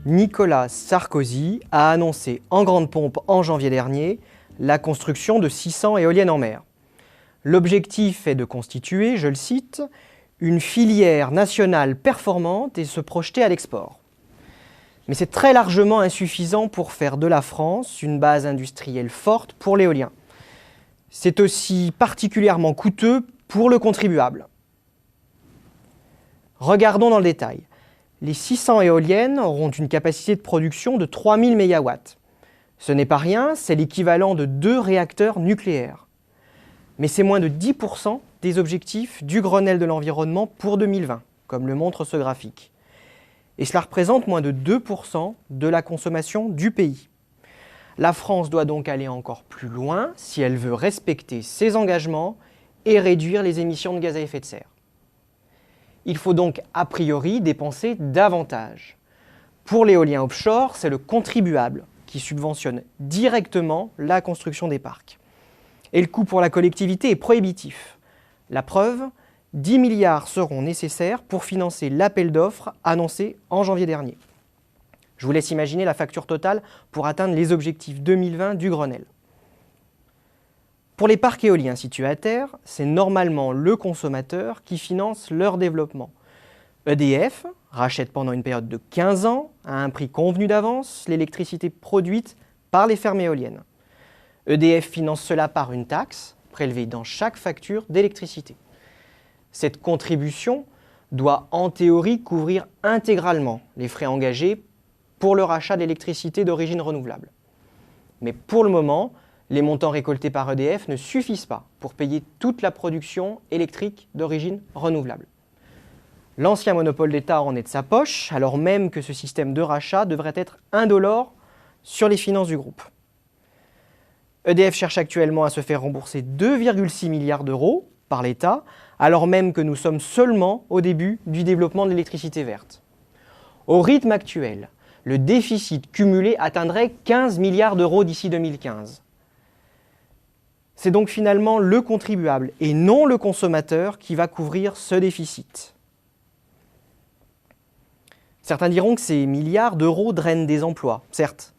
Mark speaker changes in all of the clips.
Speaker 1: Nicolas Sarkozy a annoncé en grande pompe en janvier dernier la construction de 600 éoliennes en mer. L'objectif est de constituer, je le cite, une filière nationale performante et se projeter à l'export. Mais c'est très largement insuffisant pour faire de la France une base industrielle forte pour l'éolien. C'est aussi particulièrement coûteux pour le contribuable. Regardons dans le détail. Les 600 éoliennes auront une capacité de production de 3000 MW. Ce n'est pas rien, c'est l'équivalent de 2 réacteurs nucléaires. Mais c'est moins de 10% des objectifs du Grenelle de l'environnement pour 2020, comme le montre ce graphique. Et cela représente moins de 2% de la consommation du pays. La France doit donc aller encore plus loin si elle veut respecter ses engagements et réduire les émissions de gaz à effet de serre. Il faut donc a priori dépenser davantage. Pour l'éolien offshore, c'est le contribuable qui subventionne directement la construction des parcs. Et le coût pour la collectivité est prohibitif. La preuve, 10 milliards seront nécessaires pour financer l'appel d'offres annoncé en janvier dernier. Je vous laisse imaginer la facture totale pour atteindre les objectifs 2020 du Grenelle. Pour les parcs éoliens situés à terre, c'est normalement le consommateur qui finance leur développement. EDF rachète pendant une période de 15 ans, à un prix convenu d'avance, l'électricité produite par les fermes éoliennes. EDF finance cela par une taxe prélevée dans chaque facture d'électricité. Cette contribution doit en théorie couvrir intégralement les frais engagés pour le rachat d'électricité d'origine renouvelable. Mais pour le moment, les montants récoltés par EDF ne suffisent pas pour payer toute la production électrique d'origine renouvelable. L'ancien monopole d'État en est de sa poche, alors même que ce système de rachat devrait être indolore sur les finances du groupe. EDF cherche actuellement à se faire rembourser 2,6 milliards d'euros par l'État, alors même que nous sommes seulement au début du développement de l'électricité verte. Au rythme actuel, le déficit cumulé atteindrait 15 milliards d'euros d'ici 2015. C'est donc finalement le contribuable et non le consommateur qui va couvrir ce déficit. Certains diront que ces milliards d'euros drainent des emplois, certes,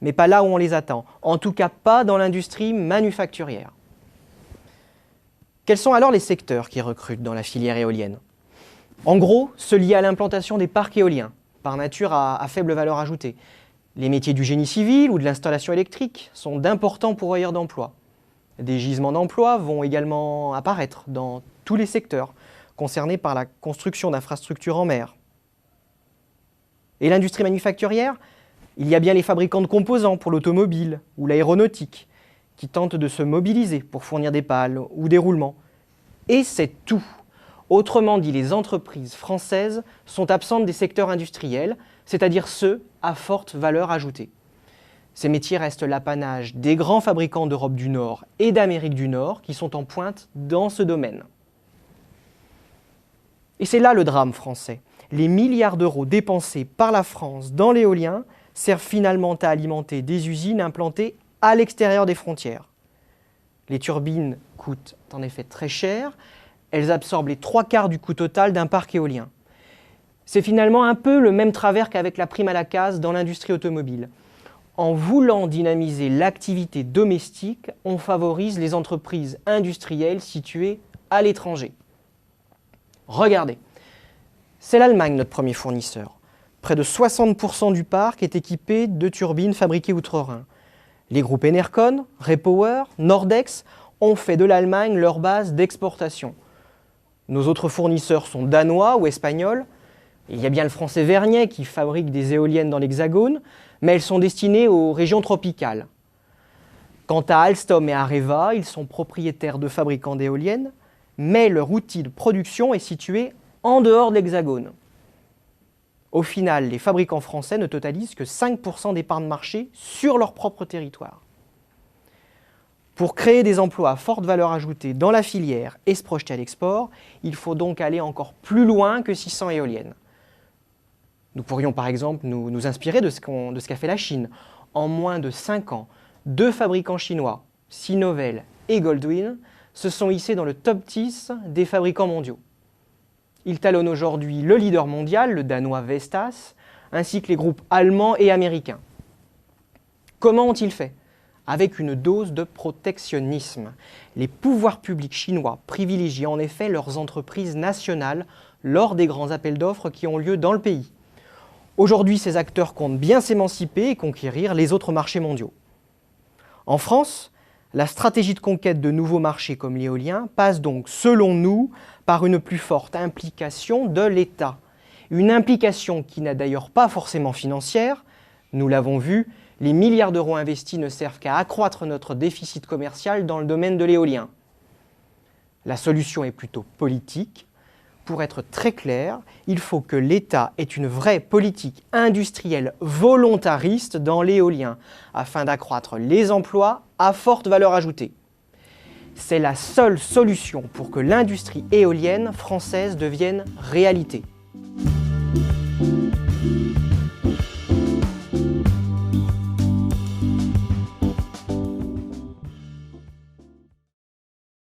Speaker 1: mais pas là où on les attend, en tout cas pas dans l'industrie manufacturière. Quels sont alors les secteurs qui recrutent dans la filière éolienne? En gros, ceux liés à l'implantation des parcs éoliens, par nature à faible valeur ajoutée. Les métiers du génie civil ou de l'installation électrique sont d'importants pourvoyeurs d'emplois. Des gisements d'emplois vont également apparaître dans tous les secteurs concernés par la construction d'infrastructures en mer. Et l'industrie manufacturière? Il y a bien les fabricants de composants pour l'automobile ou l'aéronautique qui tentent de se mobiliser pour fournir des pales ou des roulements. Et c'est tout. Autrement dit, les entreprises françaises sont absentes des secteurs industriels, c'est-à-dire ceux à forte valeur ajoutée. Ces métiers restent l'apanage des grands fabricants d'Europe du Nord et d'Amérique du Nord qui sont en pointe dans ce domaine. Et c'est là le drame français. Les milliards d'euros dépensés par la France dans l'éolien servent finalement à alimenter des usines implantées à l'extérieur des frontières. Les turbines coûtent en effet très cher, elles absorbent les 3/4 du coût total d'un parc éolien. C'est finalement un peu le même travers qu'avec la prime à la case dans l'industrie automobile. En voulant dynamiser l'activité domestique, on favorise les entreprises industrielles situées à l'étranger. Regardez, c'est l'Allemagne notre premier fournisseur. Près de 60% du parc est équipé de turbines fabriquées outre-Rhin. Les groupes Enercon, Repower, Nordex ont fait de l'Allemagne leur base d'exportation. Nos autres fournisseurs sont danois ou espagnols. Il y a bien le français Vernier qui fabrique des éoliennes dans l'Hexagone, mais elles sont destinées aux régions tropicales. Quant à Alstom et Areva, ils sont propriétaires de fabricants d'éoliennes, mais leur outil de production est situé en dehors de l'Hexagone. Au final, les fabricants français ne totalisent que 5% des parts de marché sur leur propre territoire. Pour créer des emplois à forte valeur ajoutée dans la filière et se projeter à l'export, il faut donc aller encore plus loin que 600 éoliennes. Nous pourrions par exemple nous inspirer de ce qu'a fait la Chine. En moins de 5 ans, 2 fabricants chinois, Sinovel et Goldwyn, se sont hissés dans le top 10 des fabricants mondiaux. Ils talonnent aujourd'hui le leader mondial, le danois Vestas, ainsi que les groupes allemands et américains. Comment ont-ils fait? Avec une dose de protectionnisme. Les pouvoirs publics chinois privilégient en effet leurs entreprises nationales lors des grands appels d'offres qui ont lieu dans le pays. Aujourd'hui, ces acteurs comptent bien s'émanciper et conquérir les autres marchés mondiaux. En France, la stratégie de conquête de nouveaux marchés comme l'éolien passe donc, selon nous, par une plus forte implication de l'État. Une implication qui n'a d'ailleurs pas forcément financière. Nous l'avons vu, les milliards d'euros investis ne servent qu'à accroître notre déficit commercial dans le domaine de l'éolien. La solution est plutôt politique. Pour être très clair, il faut que l'État ait une vraie politique industrielle volontariste dans l'éolien, afin d'accroître les emplois à forte valeur ajoutée. C'est la seule solution pour que l'industrie éolienne française devienne réalité.